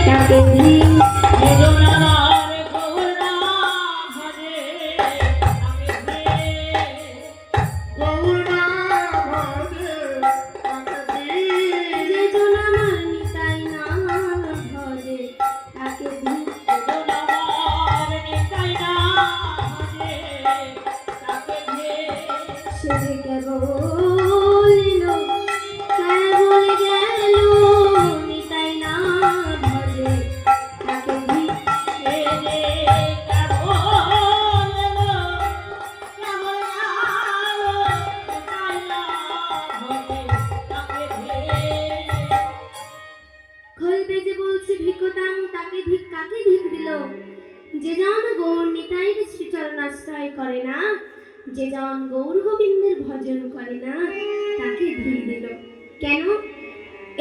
তাকে যে জন গৌর নিতাইয়ের শ্রীচরণাশ্রয় করে না, যে জন গৌর গোবিন্দের ভজন করে না, তাকে ধিক দিল। কেন?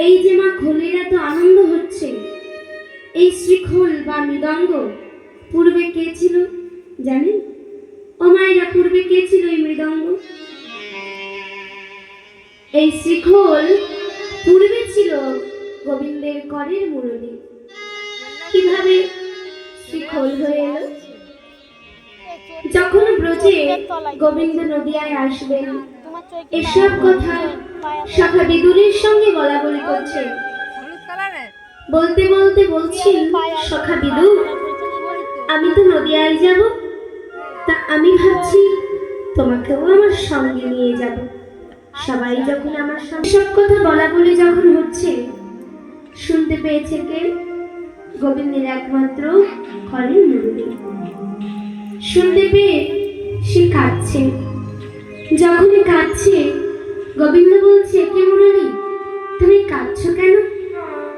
এই যে মা খোলের এত আনন্দ হচ্ছে, এই শ্রীখোল বা মৃদঙ্গ পূর্বে কে ছিল জানেন? ও মায়েরা, পূর্বে কে ছিল এই মৃদঙ্গ? এই শ্রীখোল পূর্বে ছিল গোবিন্দের করের মুরলী। কিভাবে শ্রীখোল হয়ে এলো? যখন ব্রজে গোবিন্দ নদিয়ায় আসবেন, এসব কথা সখা বিদুরের সঙ্গে বলা বলি করছে। বলতে বলতে বলছি, সখা বিদুর, আমি তো নদিয়ায় যাব, তা আমি ভাবছি তোমাকেও আমার সঙ্গে নিয়ে যাব। সবাই যখন আমার সঙ্গে সব কথা বলা বলি যখন হচ্ছে, শুনতে পেয়েছে কে? গোবিন্দের একমাত্র করের মুরলী। শুনতে পেয়ে সে কাঁদছে। যখনই কাঁদছে, গোবিন্দ বলছে, কে মুরলী, তুমি কাঁদছো কেন?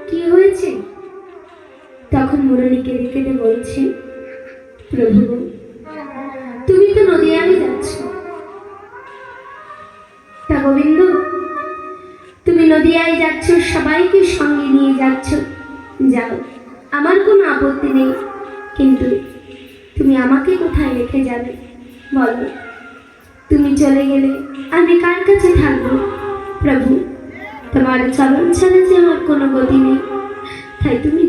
কি হয়েছে? তখন মুরলী কেঁদে কেঁদে বলছে, প্রভু, তুমি তো নদিয়ায় যাচ্ছ। তা গোবিন্দ, তুমি নদিয়ায় যাচ্ছ, সবাইকে সঙ্গে নিয়ে যাচ্ছ, যাও, আমার কোনো আপত্তি নেই, কিন্তু তুমি আমাকে কোথায় রেখে যাবে বলো? তুমি চলে গেলে আমি কার কাছে থাকবো? প্রভু, তোমার চরণ ছাড়া যে আমার কোনো গতি নেই, তাই তুমি